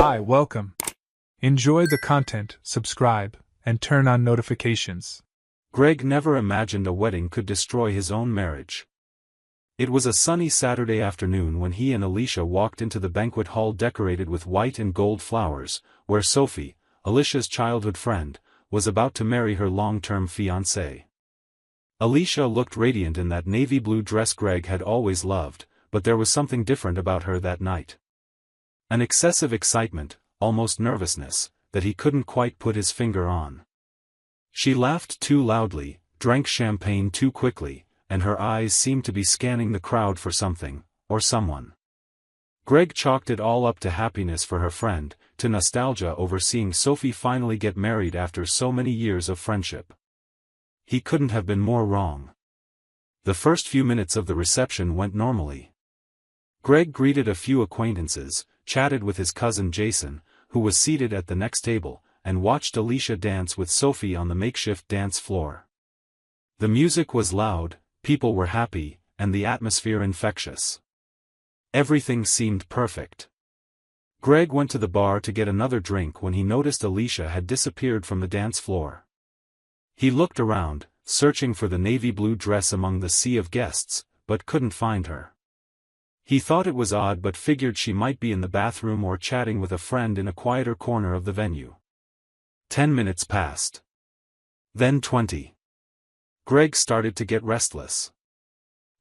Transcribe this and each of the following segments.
Hi, welcome. Enjoy the content, subscribe, and turn on notifications. Greg never imagined a wedding could destroy his own marriage. It was a sunny Saturday afternoon when he and Alicia walked into the banquet hall decorated with white and gold flowers, where Sophie, Alicia's childhood friend, was about to marry her long-term fiancé. Alicia looked radiant in that navy blue dress Greg had always loved, but there was something different about her that night. An excessive excitement, almost nervousness, that he couldn't quite put his finger on. She laughed too loudly, drank champagne too quickly, and her eyes seemed to be scanning the crowd for something, or someone. Greg chalked it all up to happiness for her friend, to nostalgia over seeing Sophie finally get married after so many years of friendship. He couldn't have been more wrong. The first few minutes of the reception went normally. Greg greeted a few acquaintances, chatted with his cousin Jason, who was seated at the next table, and watched Alicia dance with Sophie on the makeshift dance floor. The music was loud, people were happy, and the atmosphere infectious. Everything seemed perfect. Greg went to the bar to get another drink when he noticed Alicia had disappeared from the dance floor. He looked around, searching for the navy blue dress among the sea of guests, but couldn't find her. He thought it was odd but figured she might be in the bathroom or chatting with a friend in a quieter corner of the venue. 10 minutes passed. Then 20. Greg started to get restless.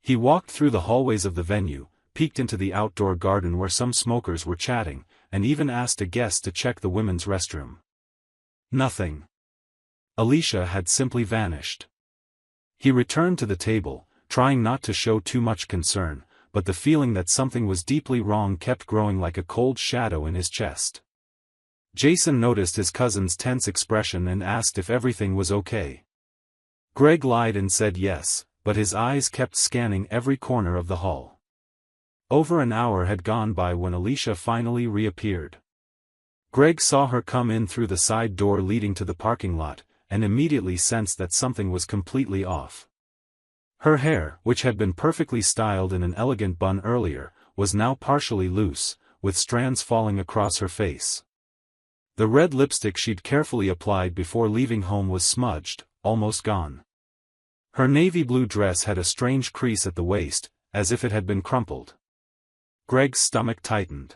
He walked through the hallways of the venue, peeked into the outdoor garden where some smokers were chatting, and even asked a guest to check the women's restroom. Nothing. Alicia had simply vanished. He returned to the table, trying not to show too much concern, but the feeling that something was deeply wrong kept growing like a cold shadow in his chest. Jason noticed his cousin's tense expression and asked if everything was okay. Greg lied and said yes, but his eyes kept scanning every corner of the hall. Over an hour had gone by when Alicia finally reappeared. Greg saw her come in through the side door leading to the parking lot, and immediately sensed that something was completely off. Her hair, which had been perfectly styled in an elegant bun earlier, was now partially loose, with strands falling across her face. The red lipstick she'd carefully applied before leaving home was smudged, almost gone. Her navy blue dress had a strange crease at the waist, as if it had been crumpled. Greg's stomach tightened.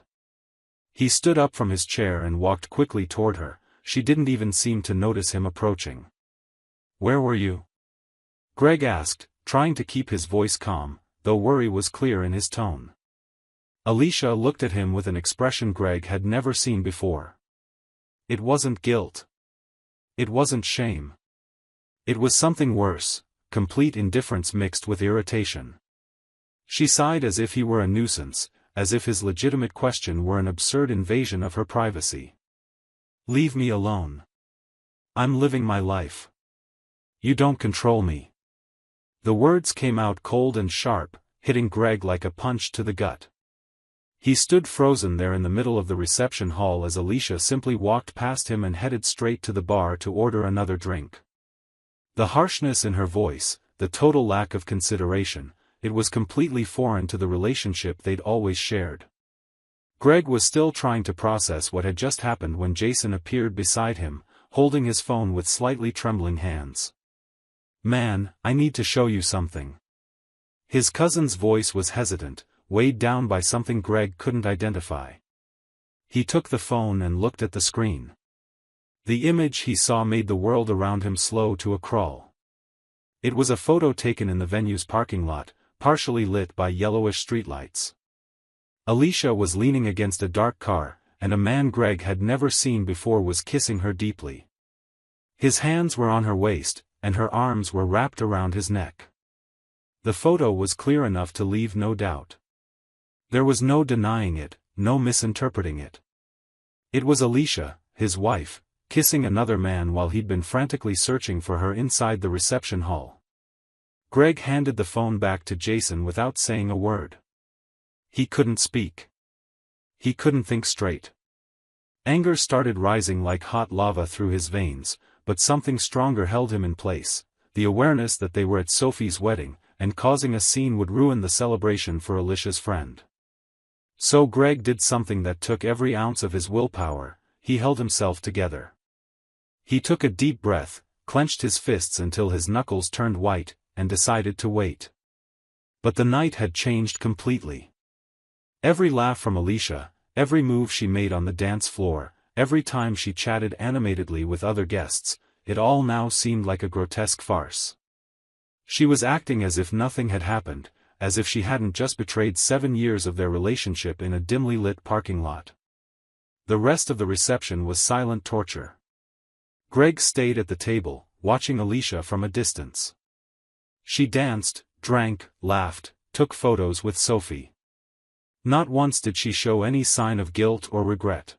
He stood up from his chair and walked quickly toward her. She didn't even seem to notice him approaching. "Where were you?" Greg asked, trying to keep his voice calm, though worry was clear in his tone. Alicia looked at him with an expression Greg had never seen before. It wasn't guilt. It wasn't shame. It was something worse, complete indifference mixed with irritation. She sighed as if he were a nuisance, as if his legitimate question were an absurd invasion of her privacy. "Leave me alone. I'm living my life. You don't control me." The words came out cold and sharp, hitting Greg like a punch to the gut. He stood frozen there in the middle of the reception hall as Alicia simply walked past him and headed straight to the bar to order another drink. The harshness in her voice, the total lack of consideration, it was completely foreign to the relationship they'd always shared. Greg was still trying to process what had just happened when Jason appeared beside him, holding his phone with slightly trembling hands. "Man, I need to show you something." His cousin's voice was hesitant, weighed down by something Greg couldn't identify. He took the phone and looked at the screen. The image he saw made the world around him slow to a crawl. It was a photo taken in the venue's parking lot, partially lit by yellowish streetlights. Alicia was leaning against a dark car, and a man Greg had never seen before was kissing her deeply. His hands were on her waist, and her arms were wrapped around his neck. The photo was clear enough to leave no doubt. There was no denying it, no misinterpreting it. It was Alicia, his wife, kissing another man while he'd been frantically searching for her inside the reception hall. Greg handed the phone back to Jason without saying a word. He couldn't speak. He couldn't think straight. Anger started rising like hot lava through his veins, but something stronger held him in place, the awareness that they were at Sophie's wedding, and causing a scene would ruin the celebration for Alicia's friend. So Greg did something that took every ounce of his willpower. He held himself together. He took a deep breath, clenched his fists until his knuckles turned white, and decided to wait. But the night had changed completely. Every laugh from Alicia, every move she made on the dance floor, every time she chatted animatedly with other guests, it all now seemed like a grotesque farce. She was acting as if nothing had happened, as if she hadn't just betrayed 7 years of their relationship in a dimly lit parking lot. The rest of the reception was silent torture. Greg stayed at the table, watching Alicia from a distance. She danced, drank, laughed, took photos with Sophie. Not once did she show any sign of guilt or regret.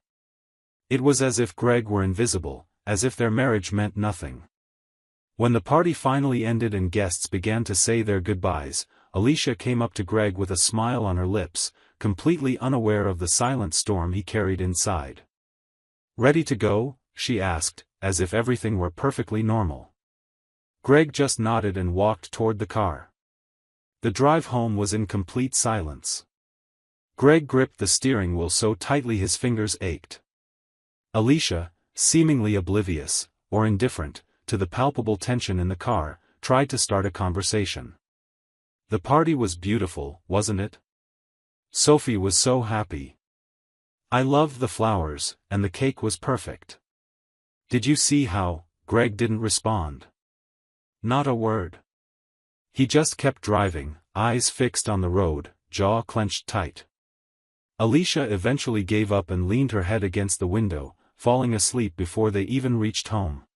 It was as if Greg were invisible, as if their marriage meant nothing. When the party finally ended and guests began to say their goodbyes, Alicia came up to Greg with a smile on her lips, completely unaware of the silent storm he carried inside. "Ready to go?" she asked, as if everything were perfectly normal. Greg just nodded and walked toward the car. The drive home was in complete silence. Greg gripped the steering wheel so tightly his fingers ached. Alicia, seemingly oblivious, or indifferent, to the palpable tension in the car, tried to start a conversation. The party was beautiful, wasn't it? Sophie was so happy. I loved the flowers, and the cake was perfect. Did you see how? Greg didn't respond. Not a word. He just kept driving, eyes fixed on the road, jaw clenched tight. Alicia eventually gave up and leaned her head against the window, falling asleep before they even reached home.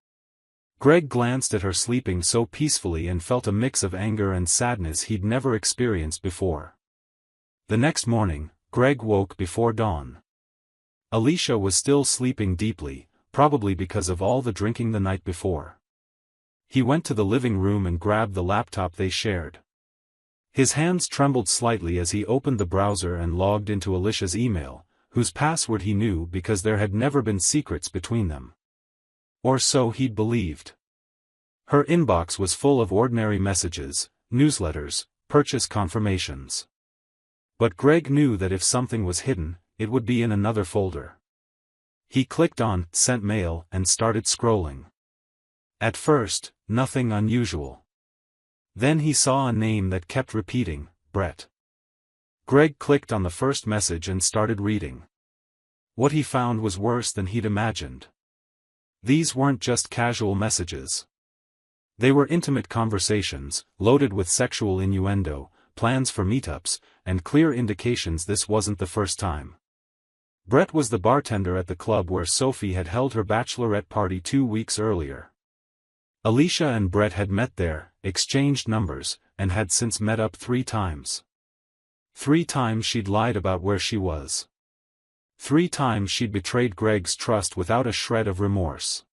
Greg glanced at her sleeping so peacefully and felt a mix of anger and sadness he'd never experienced before. The next morning, Greg woke before dawn. Alicia was still sleeping deeply, probably because of all the drinking the night before. He went to the living room and grabbed the laptop they shared. His hands trembled slightly as he opened the browser and logged into Alicia's email, whose password he knew because there had never been secrets between them. Or so he'd believed. Her inbox was full of ordinary messages, newsletters, purchase confirmations. But Greg knew that if something was hidden, it would be in another folder. He clicked on Sent Mail and started scrolling. At first, nothing unusual. Then he saw a name that kept repeating, Brett. Greg clicked on the first message and started reading. What he found was worse than he'd imagined. These weren't just casual messages. They were intimate conversations, loaded with sexual innuendo, plans for meetups, and clear indications this wasn't the first time. Brett was the bartender at the club where Sophie had held her bachelorette party 2 weeks earlier. Alicia and Brett had met there, exchanged numbers, and had since met up 3 times. 3 times she'd lied about where she was. 3 times she'd betrayed Greg's trust without a shred of remorse.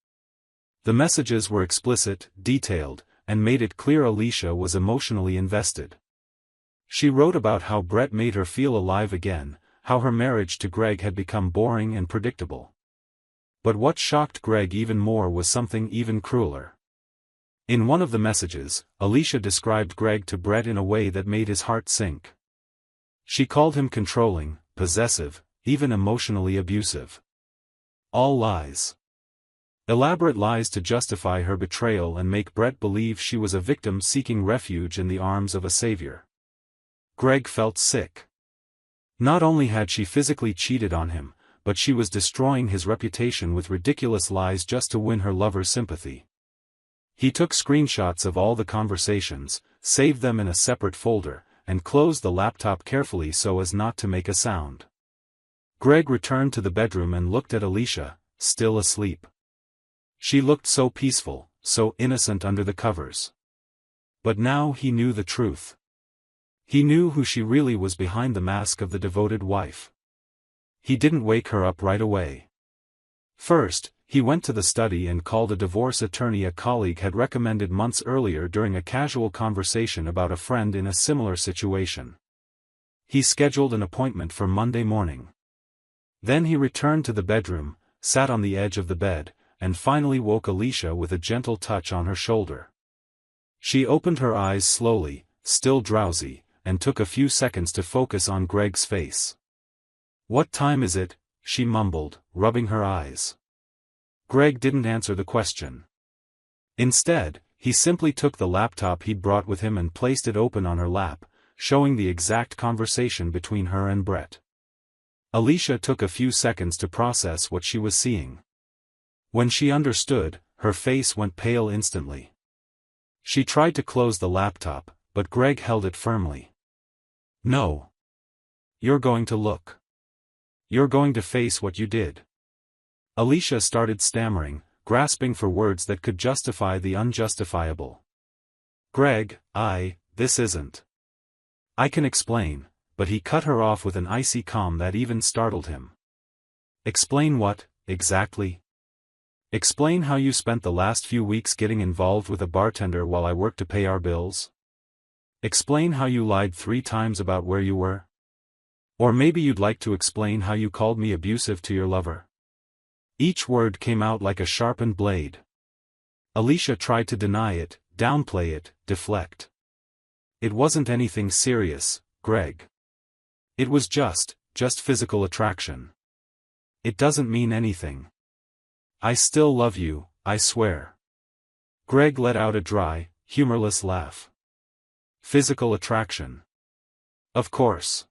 The messages were explicit, detailed, and made it clear Alicia was emotionally invested. She wrote about how Brett made her feel alive again, how her marriage to Greg had become boring and predictable. But what shocked Greg even more was something even crueler. In one of the messages, Alicia described Greg to Brett in a way that made his heart sink. She called him controlling, possessive, even emotionally abusive. All lies. Elaborate lies to justify her betrayal and make Brett believe she was a victim seeking refuge in the arms of a savior. Greg felt sick. Not only had she physically cheated on him, but she was destroying his reputation with ridiculous lies just to win her lover's sympathy. He took screenshots of all the conversations, saved them in a separate folder, and closed the laptop carefully so as not to make a sound. Greg returned to the bedroom and looked at Alicia, still asleep. She looked so peaceful, so innocent under the covers. But now he knew the truth. He knew who she really was behind the mask of the devoted wife. He didn't wake her up right away. First, he went to the study and called a divorce attorney a colleague had recommended months earlier during a casual conversation about a friend in a similar situation. He scheduled an appointment for Monday morning. Then he returned to the bedroom, sat on the edge of the bed, and finally woke Alicia with a gentle touch on her shoulder. She opened her eyes slowly, still drowsy, and took a few seconds to focus on Greg's face. "What time is it?" she mumbled, rubbing her eyes. Greg didn't answer the question. Instead, he simply took the laptop he'd brought with him and placed it open on her lap, showing the exact conversation between her and Brett. Alicia took a few seconds to process what she was seeing. When she understood, her face went pale instantly. She tried to close the laptop, but Greg held it firmly. "No. You're going to look. You're going to face what you did." Alicia started stammering, grasping for words that could justify the unjustifiable. "Greg, this isn't. I can explain," but he cut her off with an icy calm that even startled him. "Explain what, exactly?" "Explain how you spent the last few weeks getting involved with a bartender while I worked to pay our bills? Explain how you lied 3 times about where you were? Or maybe you'd like to explain how you called me abusive to your lover?" Each word came out like a sharpened blade. Alicia tried to deny it, downplay it, deflect. "It wasn't anything serious, Greg. It was just physical attraction. It doesn't mean anything. I still love you, I swear." Greg let out a dry, humorless laugh. "Physical attraction. Of course.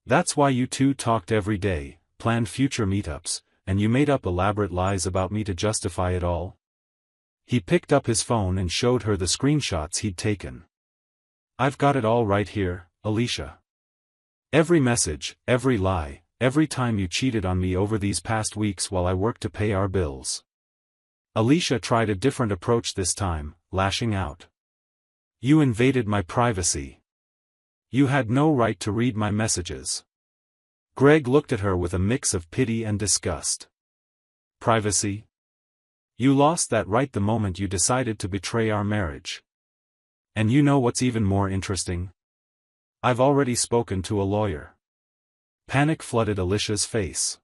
That's why you two talked every day, planned future meetups, and you made up elaborate lies about me to justify it all?" He picked up his phone and showed her the screenshots he'd taken. "I've got it all right here, Alicia. Every message, every lie, every time you cheated on me over these past weeks while I worked to pay our bills." Alicia tried a different approach this time, lashing out. "You invaded my privacy. You had no right to read my messages." Greg looked at her with a mix of pity and disgust. "Privacy? You lost that right the moment you decided to betray our marriage. And you know what's even more interesting? I've already spoken to a lawyer." Panic flooded Alicia's face.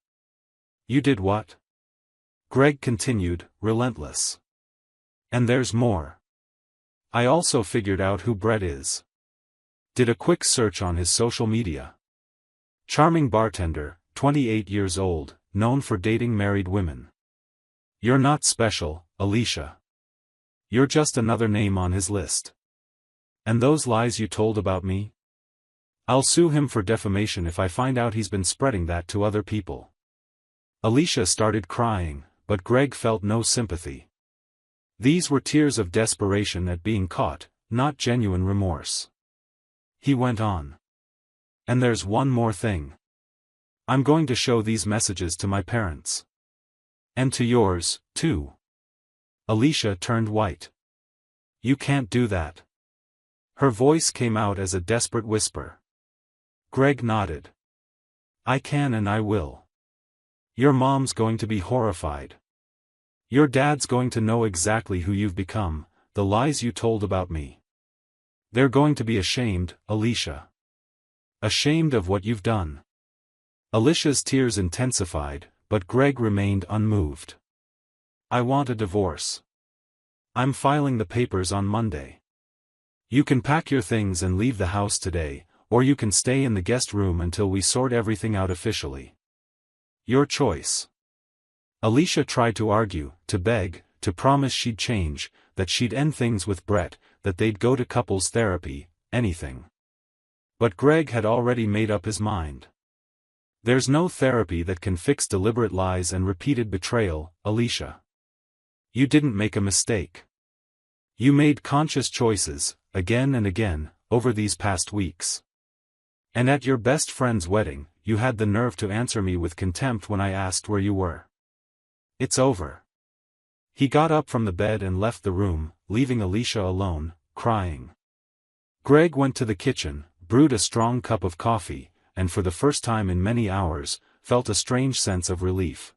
"You did what?" Greg continued, relentless. "And there's more. I also figured out who Brett is. Did a quick search on his social media. Charming bartender, 28 years old, known for dating married women. You're not special, Alicia. You're just another name on his list. And those lies you told about me? I'll sue him for defamation if I find out he's been spreading that to other people." Alicia started crying, but Greg felt no sympathy. These were tears of desperation at being caught, not genuine remorse. He went on. "And there's one more thing. I'm going to show these messages to my parents. And to yours, too." Alicia turned white. "You can't do that." Her voice came out as a desperate whisper. Greg nodded. "I can and I will. Your mom's going to be horrified. Your dad's going to know exactly who you've become, the lies you told about me. They're going to be ashamed, Alicia. Ashamed of what you've done." Alicia's tears intensified, but Greg remained unmoved. "I want a divorce. I'm filing the papers on Monday. You can pack your things and leave the house today, or you can stay in the guest room until we sort everything out officially. Your choice." Alicia tried to argue, to beg, to promise she'd change, that she'd end things with Brett, that they'd go to couples therapy, anything. But Greg had already made up his mind. "There's no therapy that can fix deliberate lies and repeated betrayal, Alicia. You didn't make a mistake. You made conscious choices, again and again, over these past weeks. And at your best friend's wedding, you had the nerve to answer me with contempt when I asked where you were. It's over." He got up from the bed and left the room, leaving Alicia alone, crying. Greg went to the kitchen, brewed a strong cup of coffee, and for the first time in many hours, felt a strange sense of relief.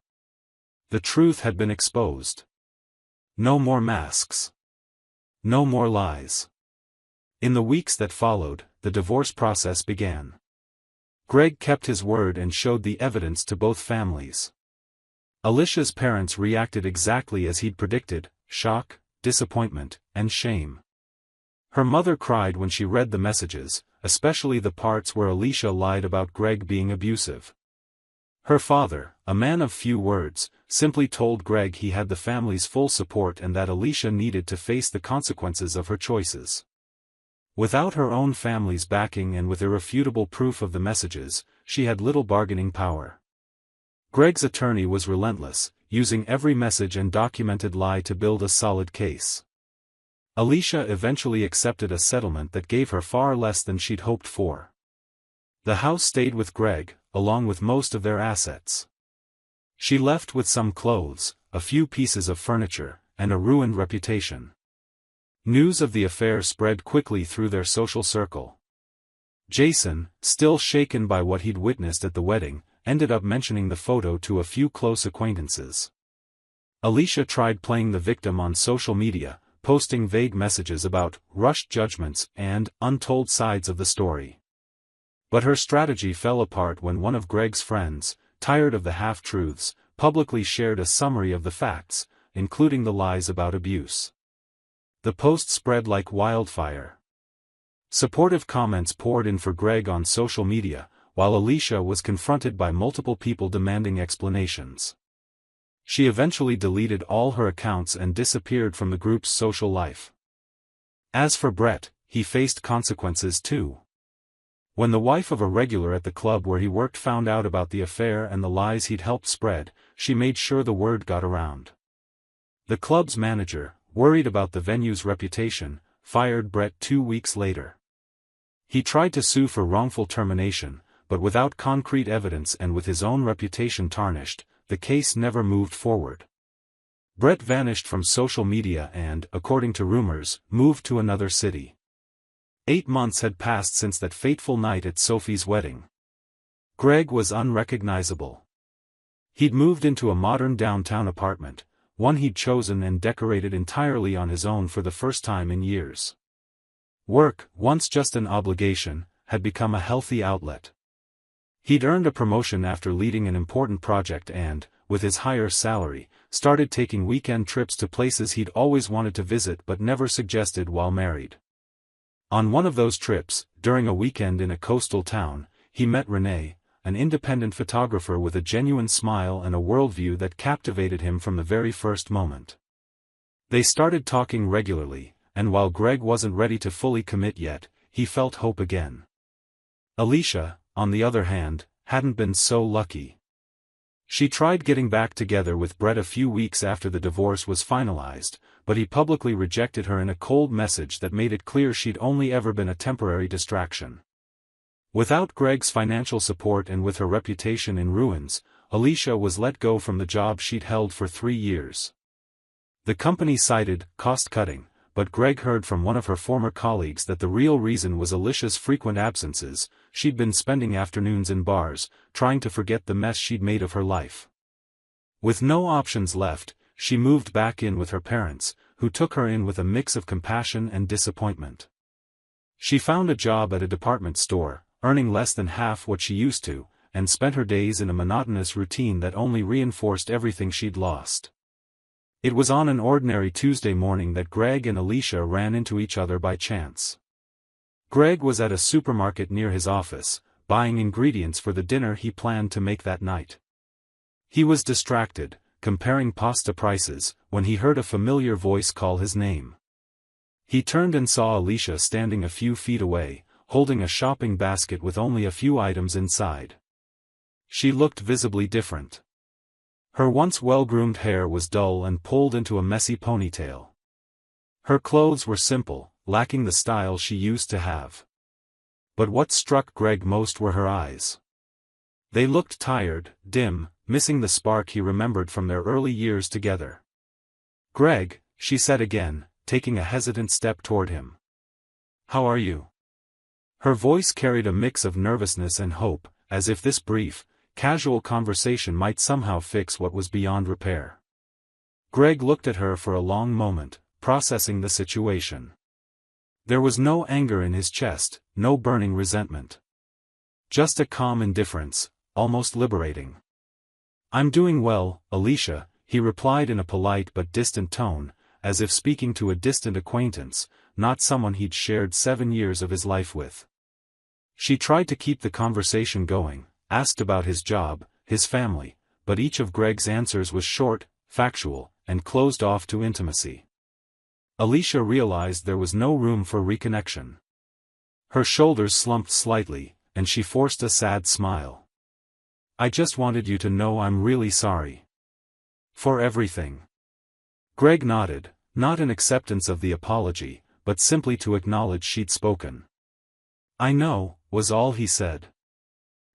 The truth had been exposed. No more masks. No more lies. In the weeks that followed, the divorce process began. Greg kept his word and showed the evidence to both families. Alicia's parents reacted exactly as he'd predicted: shock, disappointment, and shame. Her mother cried when she read the messages, especially the parts where Alicia lied about Greg being abusive. Her father, a man of few words, simply told Greg he had the family's full support and that Alicia needed to face the consequences of her choices. Without her own family's backing and with irrefutable proof of the messages, she had little bargaining power. Greg's attorney was relentless, using every message and documented lie to build a solid case. Alicia eventually accepted a settlement that gave her far less than she'd hoped for. The house stayed with Greg, along with most of their assets. She left with some clothes, a few pieces of furniture, and a ruined reputation. News of the affair spread quickly through their social circle. Jason, still shaken by what he'd witnessed at the wedding, ended up mentioning the photo to a few close acquaintances. Alicia tried playing the victim on social media, posting vague messages about rushed judgments and untold sides of the story. But her strategy fell apart when one of Greg's friends, tired of the half-truths, publicly shared a summary of the facts, including the lies about abuse. The post spread like wildfire. Supportive comments poured in for Greg on social media, while Alicia was confronted by multiple people demanding explanations. She eventually deleted all her accounts and disappeared from the group's social life. As for Brett, he faced consequences too. When the wife of a regular at the club where he worked found out about the affair and the lies he'd helped spread, she made sure the word got around. The club's manager, worried about the venue's reputation, fired Brett 2 weeks later. He tried to sue for wrongful termination, but without concrete evidence and with his own reputation tarnished, the case never moved forward. Brett vanished from social media and, according to rumors, moved to another city. 8 months had passed since that fateful night at Sophie's wedding. Greg was unrecognizable. He'd moved into a modern downtown apartment, one he'd chosen and decorated entirely on his own for the first time in years. Work, once just an obligation, had become a healthy outlet. He'd earned a promotion after leading an important project and, with his higher salary, started taking weekend trips to places he'd always wanted to visit but never suggested while married. On one of those trips, during a weekend in a coastal town, he met Renee, an independent photographer with a genuine smile and a worldview that captivated him from the very first moment. They started talking regularly, and while Greg wasn't ready to fully commit yet, he felt hope again. Alicia, on the other hand, hadn't been so lucky. She tried getting back together with Brett a few weeks after the divorce was finalized, but he publicly rejected her in a cold message that made it clear she'd only ever been a temporary distraction. Without Greg's financial support and with her reputation in ruins, Alicia was let go from the job she'd held for 3 years. The company cited cost-cutting, but Greg heard from one of her former colleagues that the real reason was Alicia's frequent absences. She'd been spending afternoons in bars, trying to forget the mess she'd made of her life. With no options left, she moved back in with her parents, who took her in with a mix of compassion and disappointment. She found a job at a department store, earning less than half what she used to, and spent her days in a monotonous routine that only reinforced everything she'd lost. It was on an ordinary Tuesday morning that Greg and Alicia ran into each other by chance. Greg was at a supermarket near his office, buying ingredients for the dinner he planned to make that night. He was distracted, comparing pasta prices, when he heard a familiar voice call his name. He turned and saw Alicia standing a few feet away, holding a shopping basket with only a few items inside. She looked visibly different. Her once well-groomed hair was dull and pulled into a messy ponytail. Her clothes were simple, lacking the style she used to have. But what struck Greg most were her eyes. They looked tired, dim, missing the spark he remembered from their early years together. "Greg," she said again, taking a hesitant step toward him. "How are you?" Her voice carried a mix of nervousness and hope, as if this brief, casual conversation might somehow fix what was beyond repair. Greg looked at her for a long moment, processing the situation. There was no anger in his chest, no burning resentment. Just a calm indifference, almost liberating. "I'm doing well, Alicia," he replied in a polite but distant tone, as if speaking to a distant acquaintance, not someone he'd shared 7 years of his life with. She tried to keep the conversation going, asked about his job, his family, but each of Greg's answers was short, factual, and closed off to intimacy. Alicia realized there was no room for reconnection. Her shoulders slumped slightly, and she forced a sad smile. "I just wanted you to know I'm really sorry. For everything." Greg nodded, not in acceptance of the apology, but simply to acknowledge she'd spoken. "I know," was all he said.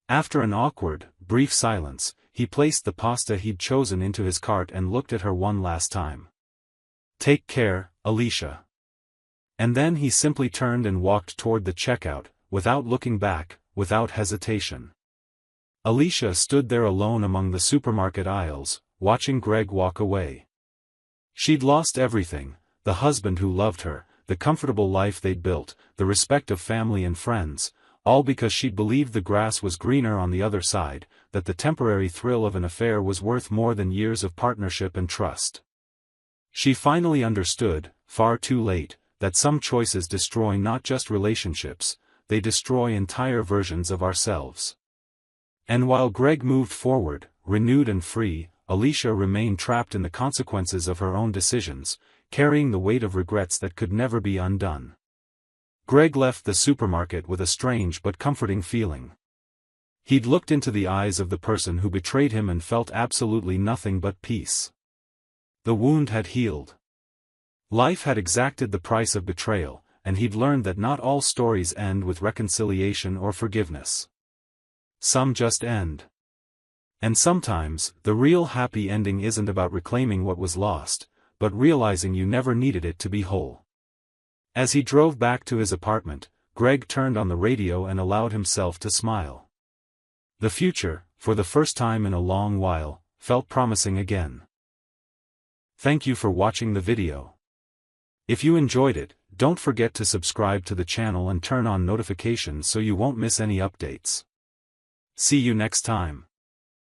After an awkward, brief silence, he placed the pasta he'd chosen into his cart and looked at her one last time. "Take care, Alicia." And then he simply turned and walked toward the checkout, without looking back, without hesitation. Alicia stood there alone among the supermarket aisles, watching Greg walk away. She'd lost everything: the husband who loved her, the comfortable life they'd built, the respect of family and friends, all because she'd believed the grass was greener on the other side, that the temporary thrill of an affair was worth more than years of partnership and trust. She finally understood, far too late, that some choices destroy not just relationships, they destroy entire versions of ourselves. And while Greg moved forward, renewed and free, Alicia remained trapped in the consequences of her own decisions, carrying the weight of regrets that could never be undone. Greg left the supermarket with a strange but comforting feeling. He'd looked into the eyes of the person who betrayed him and felt absolutely nothing but peace. The wound had healed. Life had exacted the price of betrayal, and he'd learned that not all stories end with reconciliation or forgiveness. Some just end. And sometimes, the real happy ending isn't about reclaiming what was lost, but realizing you never needed it to be whole. As he drove back to his apartment, Greg turned on the radio and allowed himself to smile. The future, for the first time in a long while, felt promising again. Thank you for watching the video. If you enjoyed it, don't forget to subscribe to the channel and turn on notifications so you won't miss any updates. See you next time.